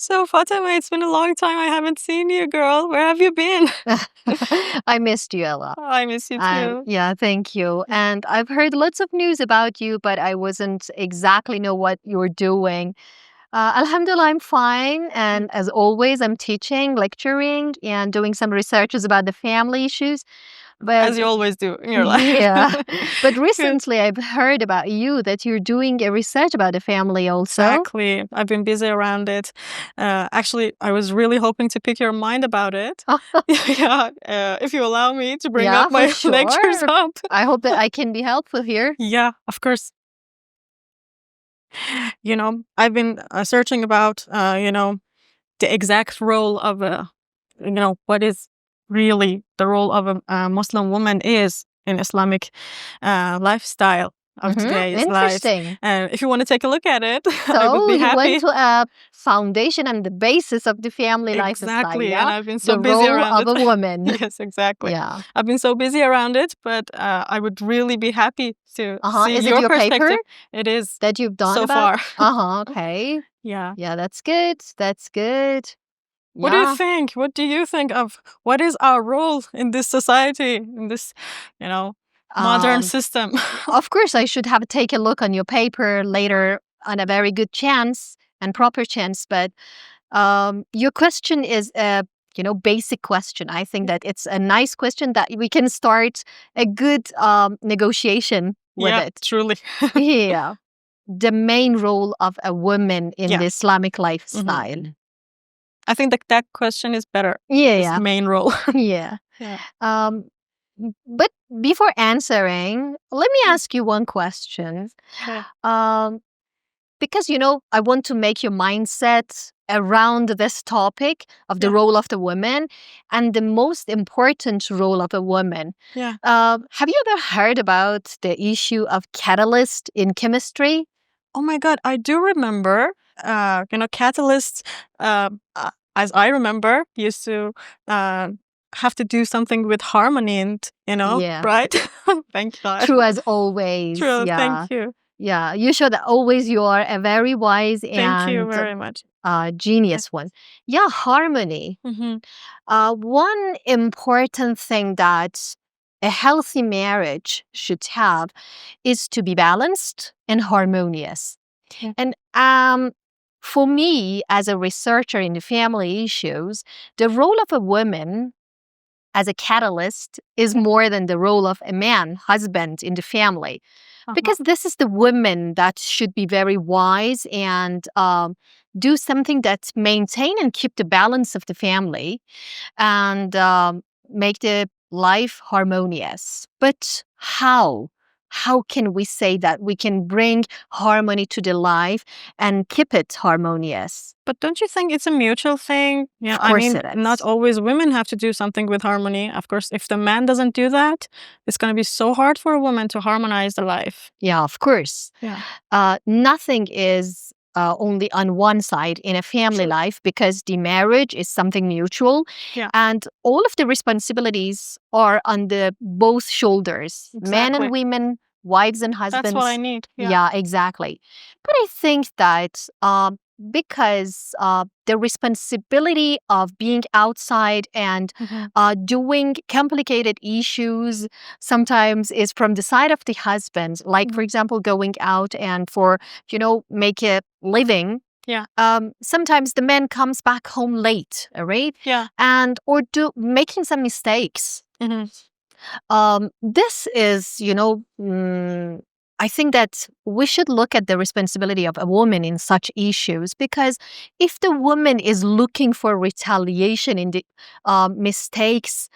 So, Fatima, it's been a long time I haven't seen you, girl. Where have you been? I missed you a lot. I miss you too. Yeah, thank you. And I've heard lots of news about you, but I wasn't exactly know what you were doing. Alhamdulillah, I'm fine. And as always, I'm teaching, lecturing, and doing some researches about the family issues. But As you always do in your life. yeah, but Good. recently I've heard about you that you're doing a research about the family also. Exactly. I've been busy around it. Actually, I was really hoping to pick your mind about it. Yeah, if you allow me to bring Yeah, up my for lectures sure. up. I hope that I can be helpful here. Yeah, of course. I've been searching about, the exact role of what is really the role of a Muslim woman is in Islamic lifestyle of today's life. Interesting. And if you want to take a look at it, I would So be you happy. went to a foundation and the basis of the family lifestyle, Exactly, yeah? and I've been so The busy role around of a it. woman. Yes, exactly. Yeah. I've been so busy around it, but I would really be happy to see Is it your your perspective. paper It is that you've done so about? far. Okay. Yeah. Yeah, that's good. That's good. What do you Yeah. think? What do you think of what is our role in this society, in this, modern Um, system? Of course, I should have take a look on your paper later on a very good chance and proper chance. But your question is a basic question. I think that it's a nice question that we can start a good negotiation with Yeah, it. truly. Yeah, the main role of a woman in Yeah. the Islamic lifestyle. I think that question is better. Yeah, This yeah, main role. yeah. Yeah. But before answering, let me ask you one question. Okay. Because I want to make your mindset around this topic of the Yeah. role of the woman and the most important role of a woman. Yeah. Have you ever heard about the issue of catalyst in chemistry? Oh my God, I do remember, catalysts, as I remember, used to have to do something with harmony and, Yeah. right? Thank God. True as always. True, Yeah. thank you. Yeah. You should always you are a very wise Thank you and very much. genius one. Yeah, harmony. One important thing that a healthy marriage should have is to be balanced and harmonious. Yeah. And for me, as a researcher in the family issues, the role of a woman as a catalyst is more than the role of a man, husband in the family. Because this is the woman that should be very wise and do something that maintain and keep the balance of the family and make the life harmonious. But how? How can we say that we can bring harmony to the life and keep it harmonious? But don't you think it's a mutual thing? Yeah, Of course it not is. always women have to do something with harmony. Of course, if the man doesn't do that, it's going to be so hard for a woman to harmonize the life. Yeah, of course. Yeah. Nothing is only on one side in a family life because the marriage is something mutual. Yeah. And all of the responsibilities are on the both shoulders, men Exactly. and women, wives and husbands. That's what I need. Yeah, exactly. But I think that because the responsibility of being outside and doing complicated issues sometimes is from the side of the husband. Like, for example, going out and for, make a living. Yeah. Sometimes the man comes back home late, all right? Yeah. And or making some mistakes. This is, I think that we should look at the responsibility of a woman in such issues because if the woman is looking for retaliation in the mistakes,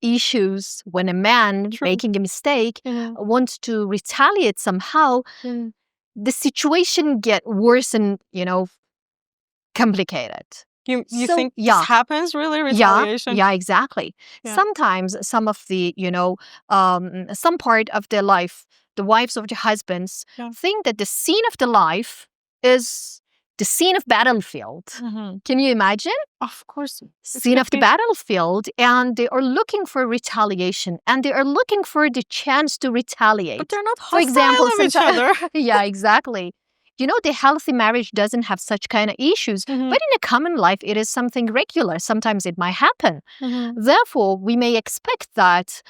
issues, when a man making a mistake wants to retaliate somehow, the situation get worse and, complicated. You think this happens really, retaliation? Yeah, exactly. Yeah. Sometimes some of the, some part of their life, the wives of the husbands think that the scene of the life is the scene of battlefield. Can you imagine? Of course. Scene of the battlefield, and they are looking for retaliation, and they are looking for the chance to retaliate. But they're not hostile of each other. Yeah, exactly. the healthy marriage doesn't have such kind of issues. Mhm. But in a common life, it is something regular. Sometimes it might happen. Mhm. Therefore, we may expect that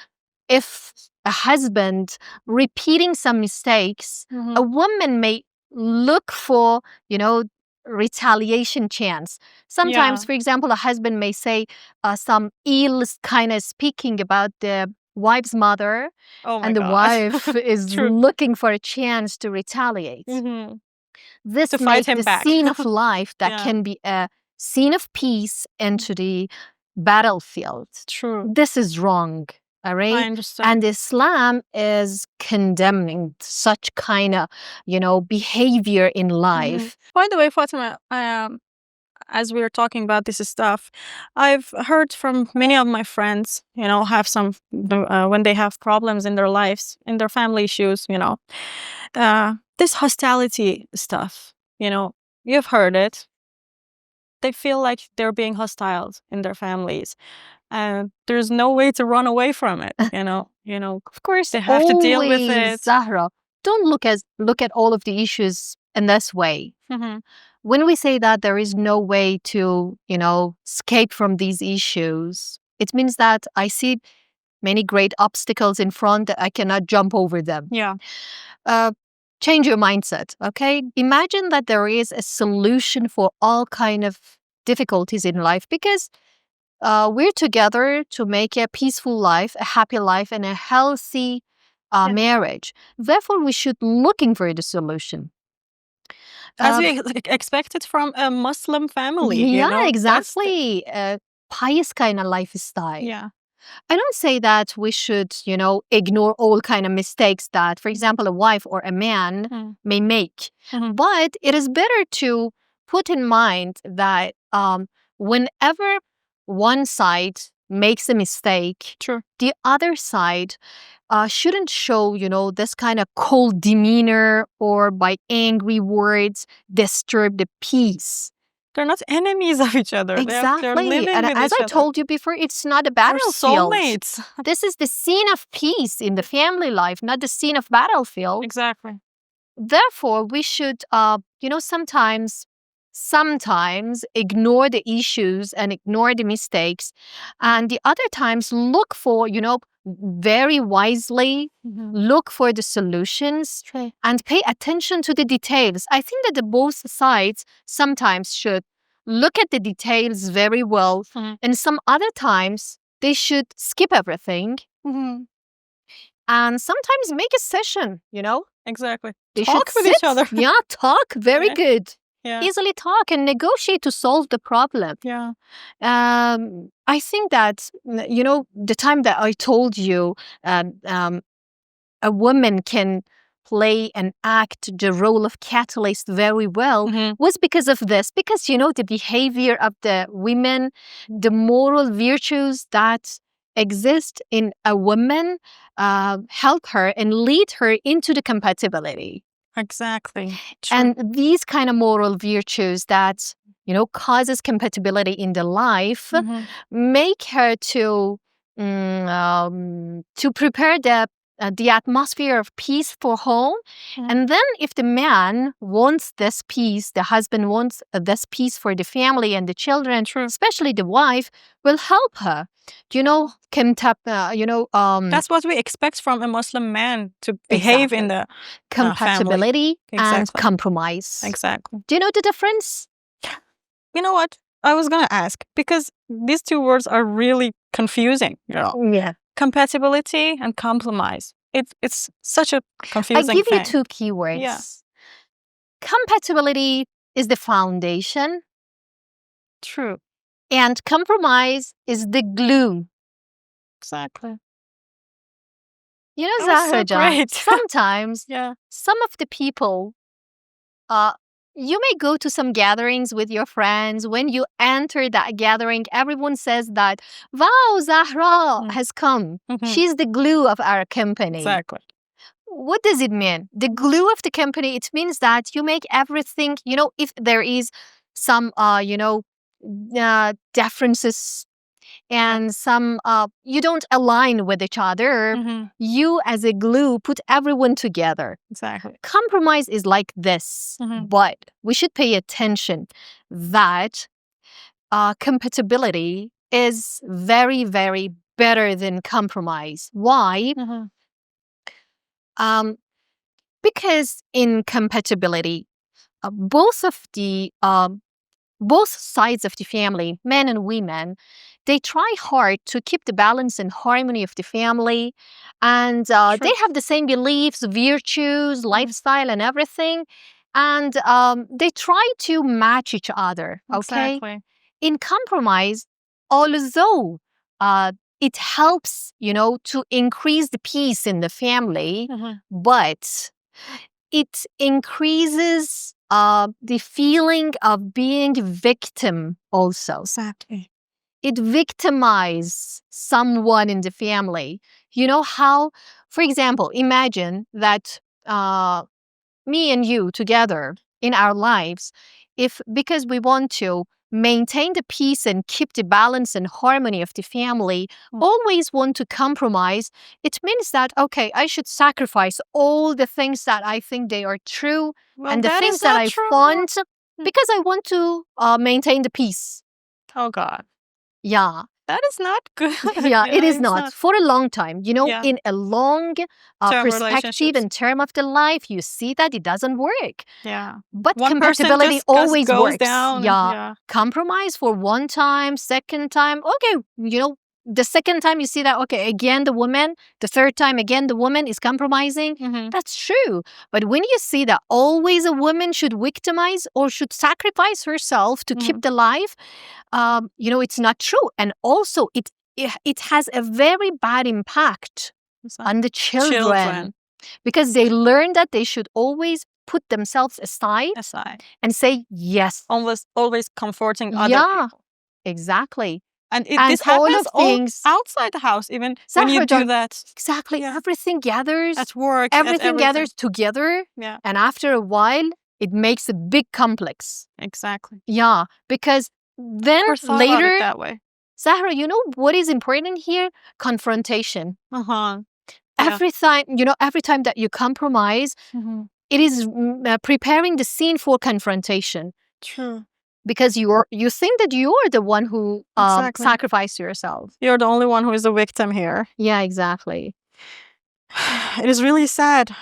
if a husband repeating some mistakes, Mhm. a woman may look for, retaliation chance. Sometimes, Yeah. for example, a husband may say some ill kind of speaking about the wife's mother, Oh my and the gosh. wife is True. looking for a chance to retaliate. Mhm. This To fight make him the back. scene of life that Yeah. can be a scene of peace into the battlefield. True. This is wrong, all I right? understand. And Islam is condemning such kind of, behavior in Mhm. life. By the way, Fatima, as we were talking about this stuff, I've heard from many of my friends, have some when they have problems in their lives, in their family issues, this hostility stuff. You've heard it. They feel like they're being hostile in their families, and there's no way to run away from it. Of course, They have to deal with always, it. Zahra, don't look at all of the issues in this way. Mhm. When we say that there is no way to, escape from these issues, it means that I see many great obstacles in front that I cannot jump over them. Yeah. Change your mindset, okay? Imagine that there is a solution for all kind of difficulties in life, because we're together to make a peaceful life, a happy life, and a healthy Yeah. marriage. Therefore, we should looking for the solution. As Uh, we expect it from a Muslim family, yeah, That's exactly. Pious kind of lifestyle. yeah. I don't say that we should, ignore all kind of mistakes that, for example, a wife or a man Mm. may make. Mhm. But it is better to put in mind that whenever one side makes a mistake, True. the other side shouldn't show, this kind of cold demeanor or by angry words disturb the peace. They're not enemies of each other. They're Exactly. living And with as each I other. told you before, it's not a They're battlefield. soulmates. This is the scene of peace in the family life, not the scene of battlefield. Exactly. Therefore, we should, sometimes ignore the issues and ignore the mistakes, and the other times look for, very wisely Mhm. look for the solutions True. and pay attention to the details. I think that the both sides sometimes should look at the details very well, Mhm. and some other times they should skip everything Mhm. and sometimes make a session, Exactly. They Talk should with sit. each other. Yeah, talk. Very Yeah. good. Yeah. Easily talk and negotiate to solve the problem. Yeah. I think that, the time that I told you a woman can play and act the role of catalyst very well Mhm. was because of this. Because, the behavior of the women, the moral virtues that exist in a woman help her and lead her into the compatibility. Exactly. True. And these kind of moral virtues that, causes compatibility in the life Mhm. make her to prepare the atmosphere of peace for home. Mhm. And then if the man wants this peace, the husband wants this peace for the family and the children, True. especially the wife, will help her. That's what we expect from a Muslim man to behave in the family. Compatibility and Exactly. compromise. Exactly. Do you know the difference? You know what? I was gonna ask, because these two words are really confusing. Yeah. Compatibility and compromise. It's such a I confusing give you thing. two keywords. Yeah. Compatibility is the foundation, True. and compromise is the glue. Exactly. You know, That was so Zahra Jan, great. sometimes Yeah. some of the people, you may go to some gatherings with your friends. When you enter that gathering, everyone says that, wow, Zahra Mm. has come. Mhm. She's the glue of our company. Exactly. What does it mean? The glue of the company, it means that you make everything, if there is some, differences and some you don't align with each other, you as a glue put everyone together. Exactly. Compromise is like this, but we should pay attention that compatibility is very, very better than compromise. Why? Because in compatibility, both sides of the family, men and women, they try hard to keep the balance and harmony of the family, and they have the same beliefs, virtues, lifestyle, and everything, and they try to match each other. Okay. Exactly. In compromise, although it helps, to increase the peace in the family, but it increases the feeling of being victim also. Exactly. It victimizes someone in the family. You know how, for example, imagine that me and you together in our lives, if because we want to maintain the peace and keep the balance and harmony of the family, always want to compromise, it means that, okay, I should sacrifice all the things that I think they are true and the things that I want because I want to maintain the peace. Oh, God. Yeah. That is not good. Yeah, it is not. For a long time, in a long Term perspective and term of the life, you see that it doesn't work. Yeah. But One compatibility just always goes works. Down. Yeah. Compromise for one time, second time. Okay, the second time you see that, okay, again the woman, the third time again the woman is compromising. That's true. But when you see that always a woman should victimize or should sacrifice herself to keep the life, it's not true. And also it has a very bad impact on the children because they learn that they should always put themselves aside and say yes. Always comforting other people. Exactly. And this happens outside the house, even when you do that. Exactly. Yeah. Everything gathers. At work. Everything gathers together. Yeah. And after a while, it makes a big complex. Exactly. Yeah. Because then later, that way. Zahra, you know what is important here? Confrontation. Every time, every time that you compromise, it is preparing the scene for confrontation. True. Because you think that you are the one who sacrificed yourself. You're the only one who is a victim here. Yeah, exactly. It is really sad,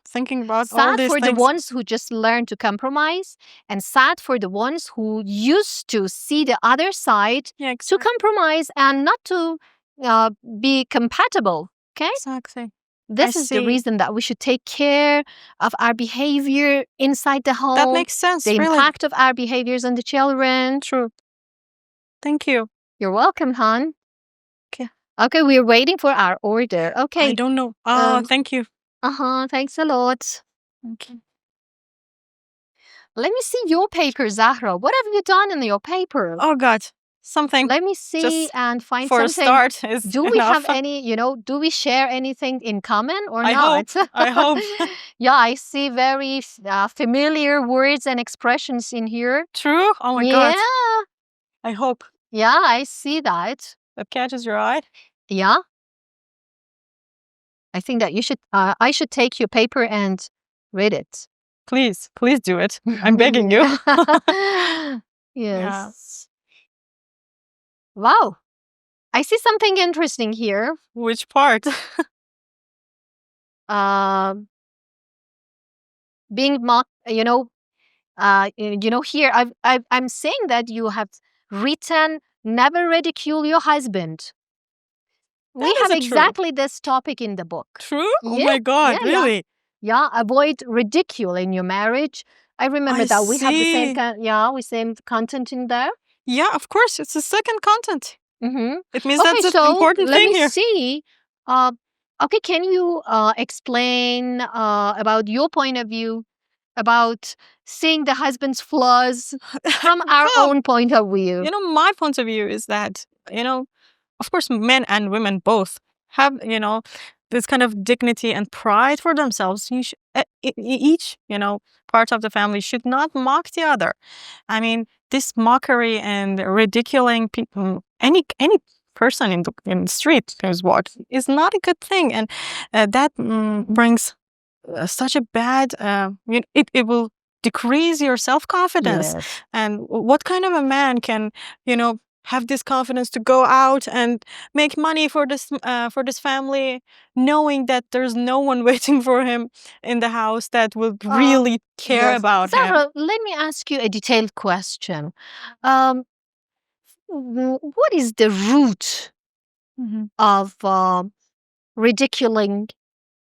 thinking about all these things. Sad for the ones who just learned to compromise, and sad for the ones who used to see the other side to compromise and not to be compatible. Okay? Exactly. This is the reason that we should take care of our behavior inside the home. That makes sense. The impact of our behaviors on the children. True. Thank you. You're welcome, hon. Okay, we're waiting for our order. Okay. I don't know. Thank you. Thanks a lot. Okay. Let me see your paper, Zahra. What have you done in your paper? Oh, God. Something. Let me see and find for something. For a start is Do we have any, do we share anything in common or not? I hope. Yeah, I see very familiar words and expressions in here. True? Oh, my God. Yeah. I hope. Yeah, I see that. That catches your eye? Yeah. I think that you should, I should take your paper and read it. Please do it. I'm begging you. Yes. Yeah. Wow. I see something interesting here. Which part? Being mocked, here I'm saying that you have written, never ridicule your husband. We have exactly this topic in the book. True? Oh my God, really? Yeah, avoid ridicule in your marriage. I remember that we have the same content in there. Yeah, of course. It's the second content. It means that's an important thing here. Let me see. Okay, can you explain about your point of view about seeing the husband's flaws from our own point of view? My point of view is that, of course, men and women both have, this kind of dignity and pride for themselves. Each, part of the family should not mock the other. I mean, this mockery and ridiculing people, any person in the street who's walking is not a good thing, and that brings such a bad. It will decrease your self-confidence. Yes. And what kind of a man can have this confidence to go out and make money for this family, knowing that there's no one waiting for him in the house that will really care Yes. about him? Zahra, let me ask you a detailed question. What is the root Mhm. of ridiculing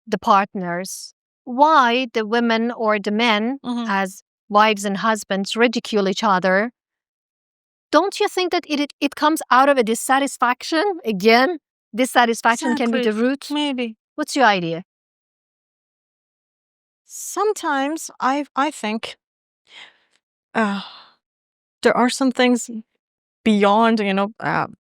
the partners? Why the women or the men, Mhm. as wives and husbands, ridicule each other? Don't you think that it comes out of a dissatisfaction? Again, dissatisfaction can be the Exactly. root. Maybe. What's your idea? Sometimes I think there are some things beyond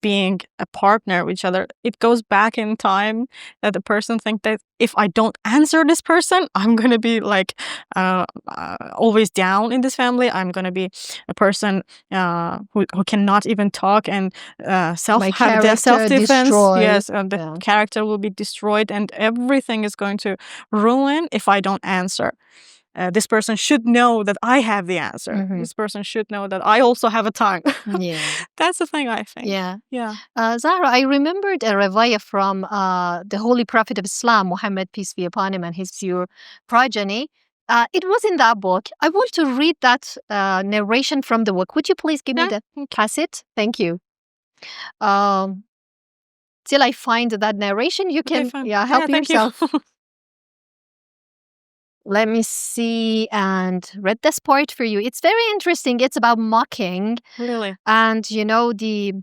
being a partner with each other. It goes back in time that the person think that if I don't answer this person, I'm gonna be like always down in this family. I'm gonna be a person who cannot even talk and My have their character self-defense. destroyed. Yes, the Yeah. character will be destroyed, and everything is going to ruin if I don't answer. This person should know that I have the answer. Mhm. This person should know that I also have a tongue. Yeah. That's the thing, I think. Yeah. Yeah. Zahra, I remembered a riwayah from the Holy Prophet of Islam, Muhammad, peace be upon him, and his pure progeny. It was in that book. I want to read that narration from the book. Would you please give me Yeah. the cassette? Thank you. Till I find that narration, you Okay, can fine. help Thank yourself. you. Let me see and read this part for you. It's very interesting. It's about mocking Really? and the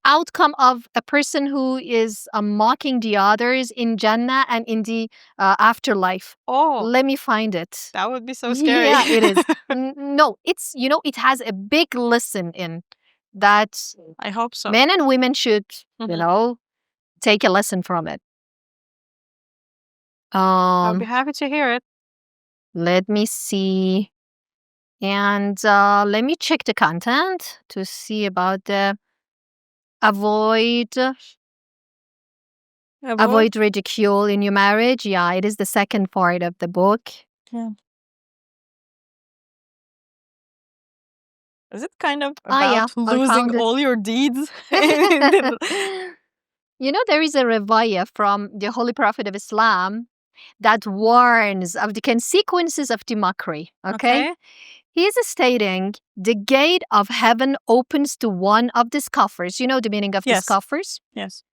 outcome of a person who is mocking the others in Jannah and in the afterlife. Oh, Let me find it. that would be so scary. Yeah, it is. No, it's it has a big lesson in that I hope so. men and women should, Mhm. take a lesson from it. I'll be happy to hear it. Let me see. And let me check the content to see about the avoid ridicule in your marriage. Yeah, it is the second part of the book. Yeah. Is it kind of Yeah, about I losing found it. all your deeds? There is a riwayah from the Holy Prophet of Islam that warns of the consequences of the mockery. Okay? He is stating the gate of heaven opens to one of the scoffers. You know the meaning of the Yes. scoffers? Yes.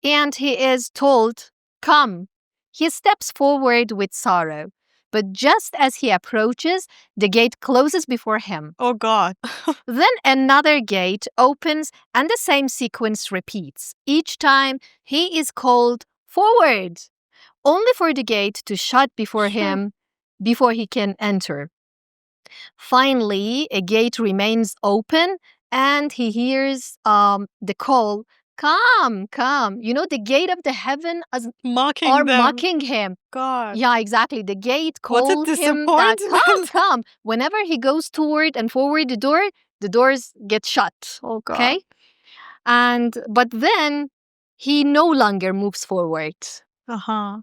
And he is told, "Come." He steps forward with sorrow, but just as he approaches, the gate closes before him. Oh God. Then another gate opens, and the same sequence repeats. Each time he is called forward, only for the gate to shut before him before he can enter. Finally, a gate remains open, and he hears the call, "Come, come." The gate of the heaven are Mocking them. mocking him. God. Yeah, exactly. The gate What a called him that, "Come, disappointment. come." Whenever he goes toward and forward the doors get shut. Oh God. Okay? But then he no longer moves forward. Uh-huh.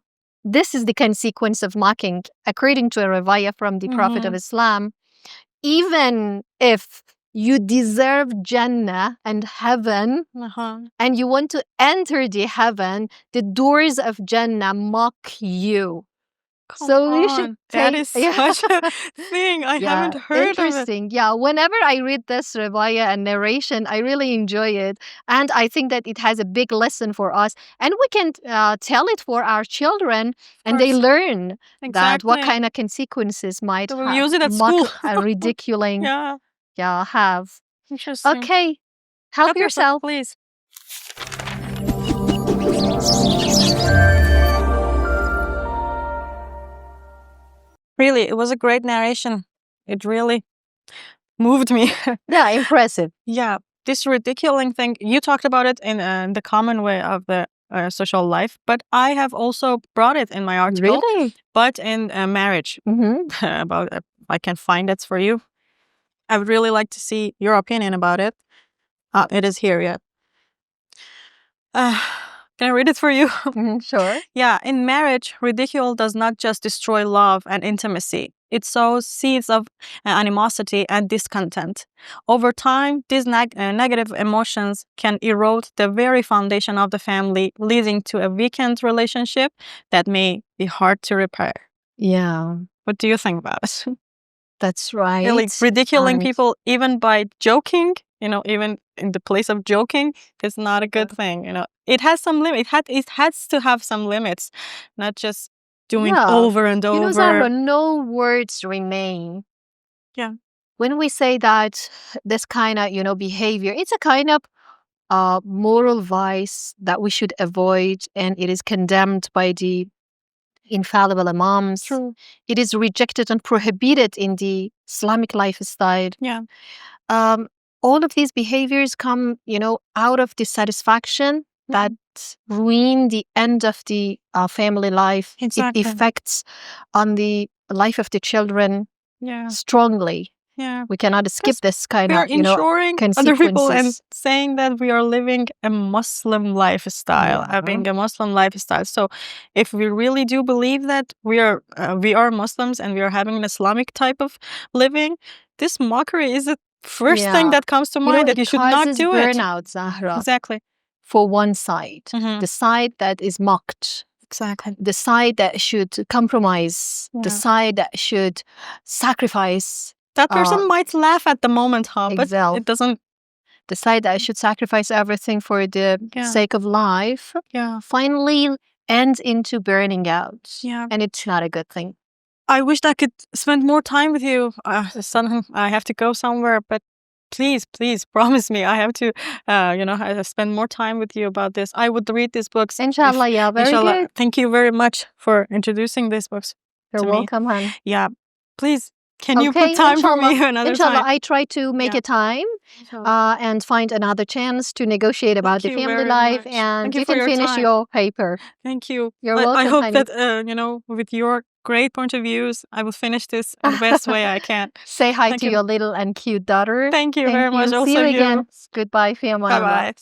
This is the consequence of mocking, according to a riwayah from the Prophet of Islam. Even if you deserve Jannah and heaven, and you want to enter the heaven, the doors of Jannah mock you. So you should That take is such a thing. I haven't heard of it. interesting. Yeah, whenever I read this riwayah and narration, I really enjoy it, and I think that it has a big lesson for us, and we can tell it for our children, and they course. learn that what Exactly. kind of consequences might They will use it at mock school. ridiculing Yeah. have. Interesting. Okay, help yourself. Please. Really, it was a great narration. It really moved me. Yeah, impressive. Yeah, this ridiculing thing, you talked about it in the common way of the social life, but I have also brought it in my article. Really? But in marriage. About I can find it for you. I would really like to see your opinion about it. It is here, yeah. Can I read it for you? Sure. Yeah, in marriage, ridicule does not just destroy love and intimacy. It sows seeds of animosity and discontent. Over time, these negative emotions can erode the very foundation of the family, leading to a weakened relationship that may be hard to repair. Yeah, What do you think about it? that's right. Really, ridiculing And people even by joking, even in the place of joking, is not a good thing. It has some limit. It has to have some limits, not just doing yeah, over and over. Zahra, no words remain. Yeah. When we say that this kind of, behavior, it's a kind of moral vice that we should avoid, and it is condemned by the infallible imams. True. It is rejected and prohibited in the Islamic lifestyle. Yeah. All of these behaviors come, out of dissatisfaction that ruin the end of the family life. Exactly. It affects on the life of the children strongly. Yeah. We cannot skip this kind We are of, ensuring other people and consequences. saying that we are living a Muslim lifestyle, having a Muslim lifestyle. So, if we really do believe that we are Muslims and we are having an Islamic type of living, this mockery is the first thing that comes to mind, that you should not do it. Burnout, Zahra. Exactly. For one side, the side that is mocked. Exactly. The side that should compromise. The side that should sacrifice. That person might laugh at the moment, but it doesn't. The side that should sacrifice everything for the sake of life finally ends into burning out. And it's not a good thing. I wished I could spend more time with you. I have to go somewhere, but please promise me I have to, spend more time with you about this. I would read these books. Inshallah, very good. Thank you very much for introducing these books. You're welcome, hon. Yeah, please. Can you put time for me another Inshallah, time? I try to make a time and find another chance to negotiate about the family life, and you can finish your paper. Thank you. You're welcome. I hope that, with your great point of views, I will finish this in the best way I can. Say hi to your little and cute daughter. Thank you very much. See Also you again. Goodbye, family. Bye-bye.